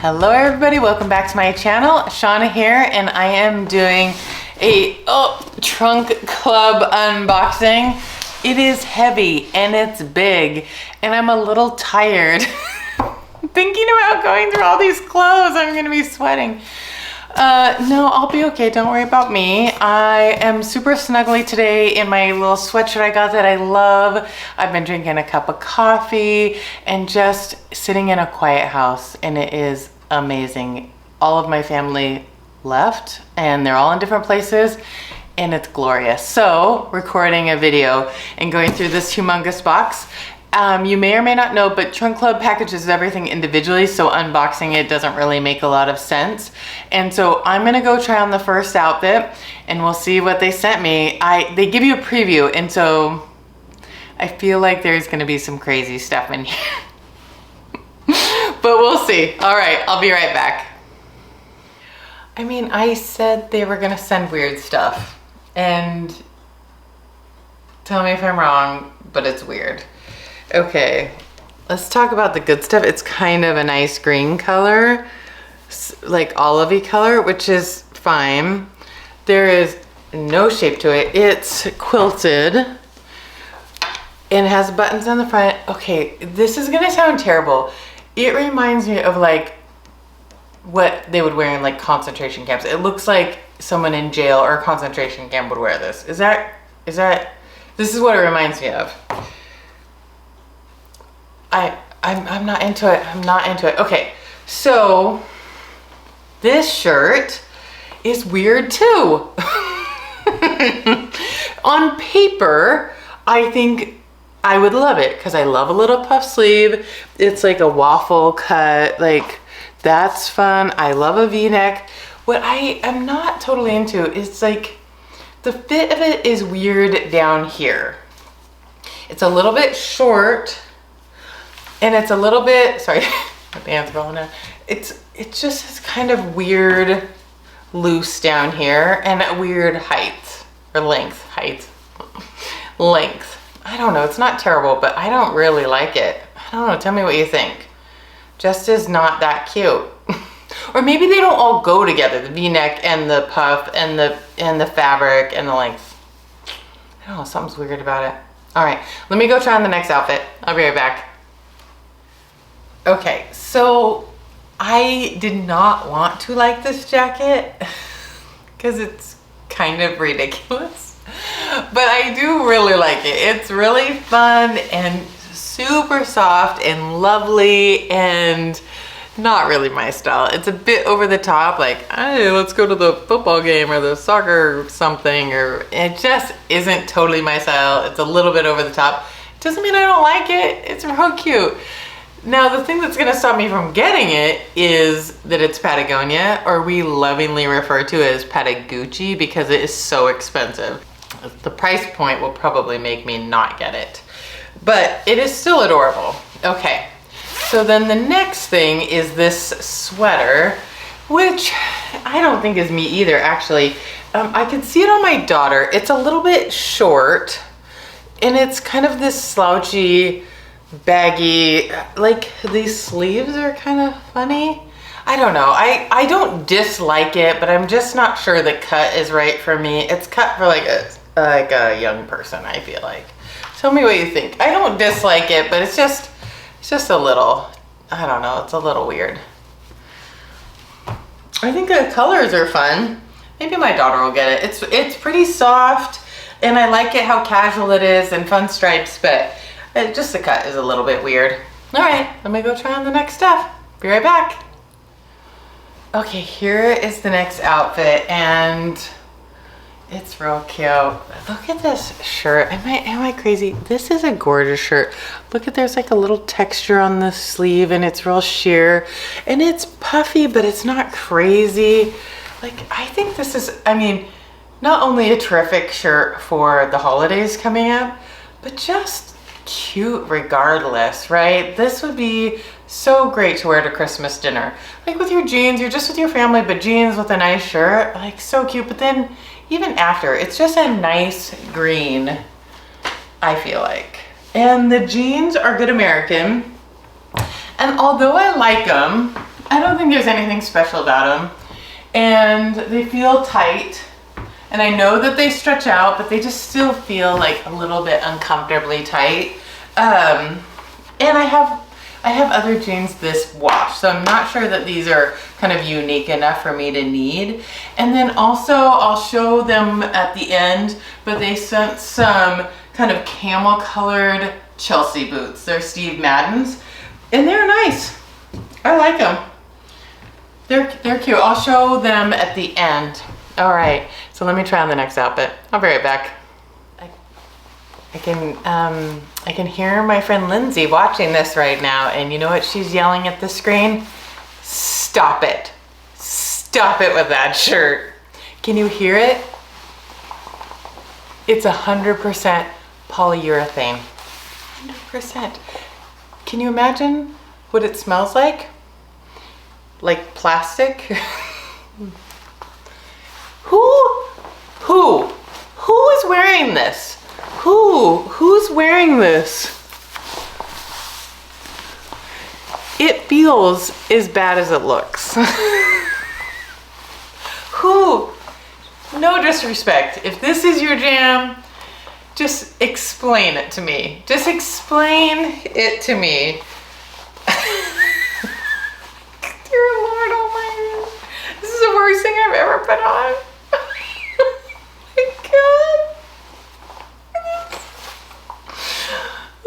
Hello everybody, welcome back to my channel. Shawna here, and I am doing a trunk club unboxing. It is heavy and it's big, and I'm a little tired. Thinking about going through all these clothes, I'm gonna be sweating. No, I'll be okay, don't worry about me. I am super snuggly today in my little sweatshirt I got that I love. I've been drinking a cup of coffee and just sitting in a quiet house, and it is amazing. All of my family left and they're all in different places, and it's glorious. So, recording a video and going through this humongous box. You may or may not know, but Trunk Club packages everything individually, so unboxing it doesn't really make a lot of sense. And so I'm gonna go try on the first outfit and we'll see what they sent me. They give you a preview, and so I feel like there's gonna be some crazy stuff in here. But we'll see. All right, I'll be right back. I mean, I said they were gonna send weird stuff, and tell me if I'm wrong, but it's weird. Okay, let's talk about the good stuff. It's kind of a nice green color, like olivey color, which is fine. There is no shape to it. It's quilted and it has buttons on the front. Okay, this is gonna sound terrible. It reminds me of like what they would wear in like concentration camps. It looks like someone in jail or a concentration camp would wear this. This is what it reminds me of. I'm not into it. I'm not into it. Okay, so this shirt is weird too. On paper, I think I would love it because I love a little puff sleeve. It's like a waffle cut, like that's fun. I love a V-neck. What I am not totally into is like the fit of it is weird down here. It's a little bit short. And it's a little bit, sorry, my pants rolling down. It's kind of weird loose down here, and a weird height, or length. I don't know, it's not terrible, but I don't really like it. I don't know, tell me what you think. Just is not that cute. Or maybe they don't all go together, the V-neck and the puff and the fabric and the length. I don't know, something's weird about it. All right, let me go try on the next outfit. I'll be right back. Okay, so I did not want to like this jacket because it's kind of ridiculous, but I do really like it. It's really fun and super soft and lovely and not really my style. It's a bit over the top, like, hey, let's go to the football game or the soccer or something, or it just isn't totally my style. It's a little bit over the top. Doesn't mean I don't like it. It's real cute. Now, the thing that's gonna stop me from getting it is that it's Patagonia, or we lovingly refer to it as Patagucci because it is so expensive. The price point will probably make me not get it, but it is still adorable. Okay, so then the next thing is this sweater, which I don't think is me either, actually. I can see it on my daughter. It's a little bit short, and it's kind of this slouchy, baggy, like these sleeves are kind of funny. I don't know. I don't dislike it, but I'm just not sure the cut is right for me. It's cut for like a young person, I feel like. Tell me what you think. I don't dislike it, but it's just a little, I don't know, it's a little weird. I think the colors are fun. Maybe my daughter will get it. It's pretty soft, and I like it how casual it is and fun stripes, but just the cut is a little bit weird. All right, let me go try on the next stuff. Be right back. Okay, here is the next outfit, and it's real cute. Look at this shirt. Am I crazy? This is a gorgeous shirt. Look at, there's like a little texture on the sleeve, and it's real sheer, and it's puffy, but it's not crazy. Like, I think this is, I mean, not only a terrific shirt for the holidays coming up, but just cute regardless, right? This would be so great to wear to Christmas dinner. Like with your jeans, you're just with your family, but jeans with a nice shirt, like so cute. But then even after, it's just a nice green, I feel like. And the jeans are good American. And although I like them, I don't think there's anything special about them. And they feel tight. And I know that they stretch out, but they just still feel like a little bit uncomfortably tight. And I have other jeans this wash, so I'm not sure that these are kind of unique enough for me to need. And then also I'll show them at the end, but they sent some kind of camel colored Chelsea boots. They're Steve Madden's and they're nice. I like them. They're cute. I'll show them at the end. All right, so let me try on the next outfit. I'll be right back. I can hear my friend Lindsay watching this right now, and you know what she's yelling at the screen? Stop it. Stop it with that shirt. Can you hear it? It's 100% polyurethane. 100%. Can you imagine what it smells like? Like plastic? Who is wearing this? Who's wearing this? It feels as bad as it looks. No disrespect. If this is your jam, just explain it to me. Just explain it to me. Dear Lord, oh my God. This is the worst thing I've ever put on.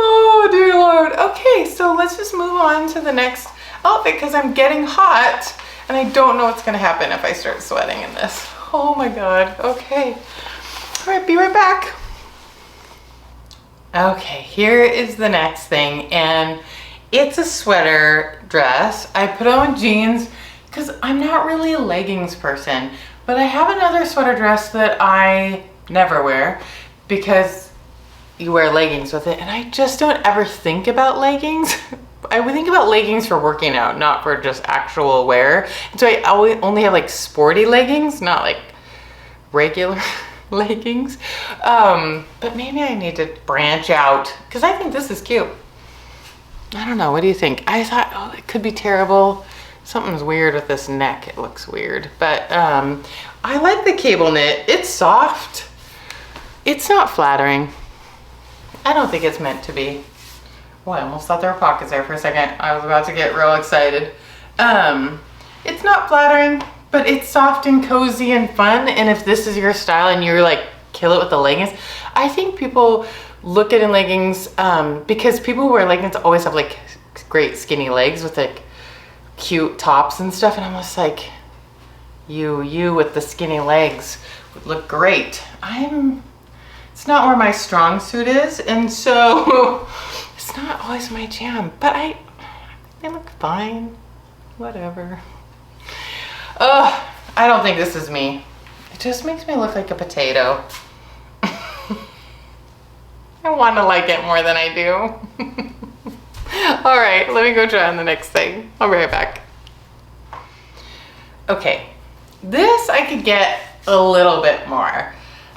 Oh dear Lord. Okay, so let's just move on to the next outfit because I'm getting hot and I don't know what's gonna happen if I start sweating in this. Oh my God. Okay. All right, be right back. Okay, here is the next thing, and it's a sweater dress. I put on jeans because I'm not really a leggings person, but I have another sweater dress that I never wear because you wear leggings with it, and I just don't ever think about leggings. I would think about leggings for working out, not for just actual wear. And so I only have like sporty leggings, not like regular leggings. But maybe I need to branch out because I think this is cute. I don't know, what do you think? I thought, oh, it could be terrible. Something's weird with this neck. It looks weird, but I like the cable knit. It's soft. It's not flattering. I don't think it's meant to be. Well, I almost thought there were pockets there for a second. I was about to get real excited. It's not flattering, but it's soft and cozy and fun. And if this is your style and you're like, kill it with the leggings, I think people look at in leggings, because people who wear leggings always have like great skinny legs with like cute tops and stuff. And I'm just like, you with the skinny legs would look great. It's not where my strong suit is, and so it's not always my jam, but they look fine, whatever. I don't think this is me. It just makes me look like a potato. I want to like it more than I do. All right, let me go try on the next thing. I'll be right back. Okay, this I could get a little bit more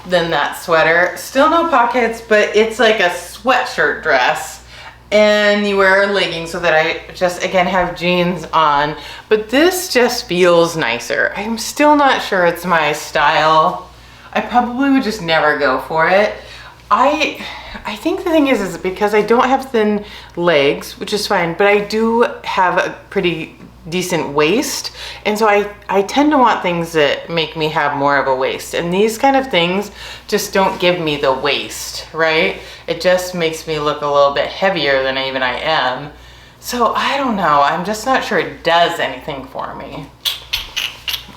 than that sweater. Still no pockets, but it's like a sweatshirt dress and you wear leggings with it. I just, again, have jeans on, but this just feels nicer. I'm still not sure it's my style. I probably would just never go for it. I think the thing is because I don't have thin legs, which is fine, but I do have a pretty decent waist, and so I tend to want things that make me have more of a waist, and these kind of things just don't give me the waist, right? It just makes me look a little bit heavier than even I am. So I don't know, I'm just not sure it does anything for me.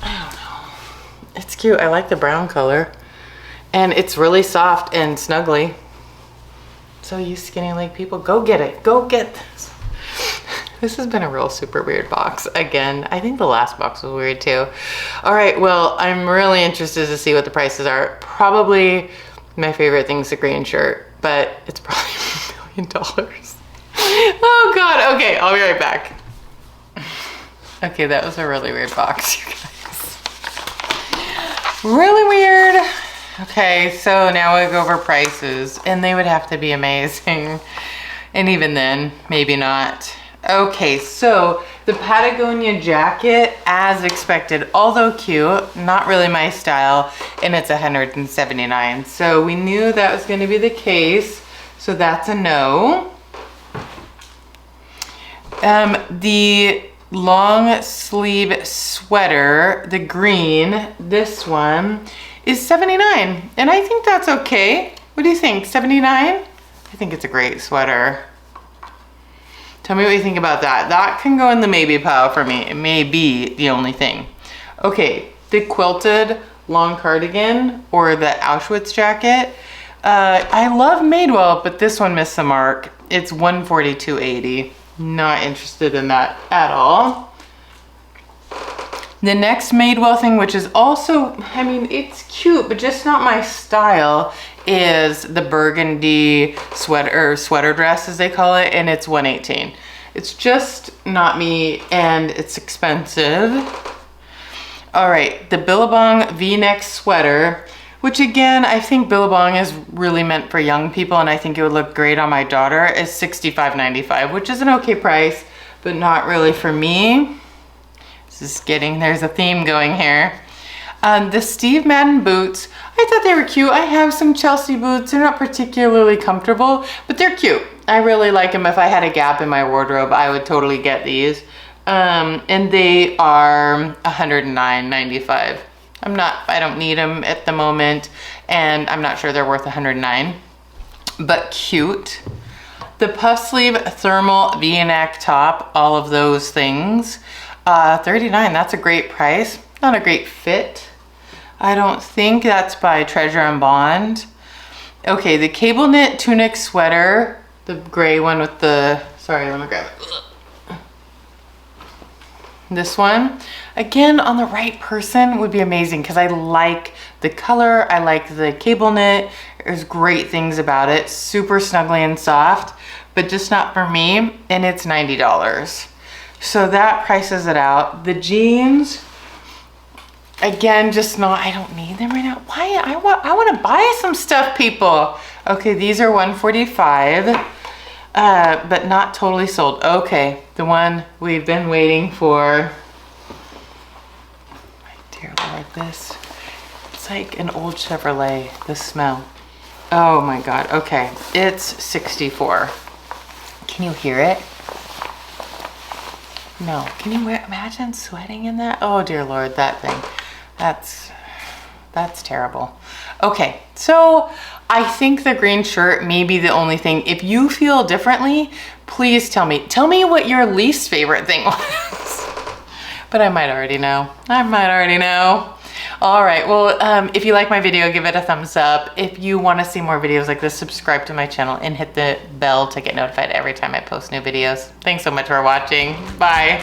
I don't know. It's cute. I like the brown color, and it's really soft and snuggly. So you skinny leg people, go get it. Go get this. This has been a real super weird box. Again, I think the last box was weird too. All right, well, I'm really interested to see what the prices are. Probably my favorite thing's the green shirt, but it's probably $1 million. Oh God, okay, I'll be right back. Okay, that was a really weird box, you guys. Really weird. Okay, so now we go over prices, and they would have to be amazing. And even then, maybe not. Okay, so the Patagonia jacket, as expected, although cute, not really my style, and it's $179. So we knew that was going to be the case, so that's a no. The long sleeve sweater, the green, this one, is $79, and I think that's okay. What do you think, $79? I think it's a great sweater. Tell me what you think about that. That can go in the maybe pile for me. It may be the only thing. Okay, the quilted long cardigan or the Auschwitz jacket. I love Madewell, but this one missed the mark. It's $142.80. Not interested in that at all. The next Madewell thing, which is also, I mean, it's cute, but just not my style, is the burgundy sweater dress, as they call it, and it's $118. It's just not me, and it's expensive. All right, the Billabong V-neck sweater, which again, I think Billabong is really meant for young people, and I think it would look great on my daughter, is $65.95, which is an okay price, but not really for me. This is there's a theme going here. The Steve Madden boots, I thought they were cute. I have some Chelsea boots. They're not particularly comfortable, but they're cute. I really like them. If I had a gap in my wardrobe, I would totally get these. And they are $109.95. I don't need them at the moment, and I'm not sure they're worth $109, but cute. The puff sleeve thermal V-neck top, all of those things, $39, that's a great price. Not a great fit, I don't think. That's by Treasure and Bond. Okay, the cable knit tunic sweater, the gray one with the, sorry, let me grab it. This one, again, on the right person would be amazing because I like the color, I like the cable knit. There's great things about it, super snuggly and soft, but just not for me, and it's $90. So that prices it out. The jeans, again, just not, I don't need them right now. Why? I want to buy some stuff, people. Okay, these are $145, but not totally sold. Okay, the one we've been waiting for. My dear Lord, it's like an old Chevrolet, the smell. Oh my God, okay, it's $64. Can you hear it? No, can you imagine sweating in that? Oh dear Lord, that thing. That's terrible. Okay, so I think the green shirt may be the only thing. If you feel differently, please tell me. Tell me what your least favorite thing was. But I might already know. All right, well, if you like my video, give it a thumbs up. If you want to see more videos like this, subscribe to my channel and hit the bell to get notified every time I post new videos. Thanks so much for watching. Bye.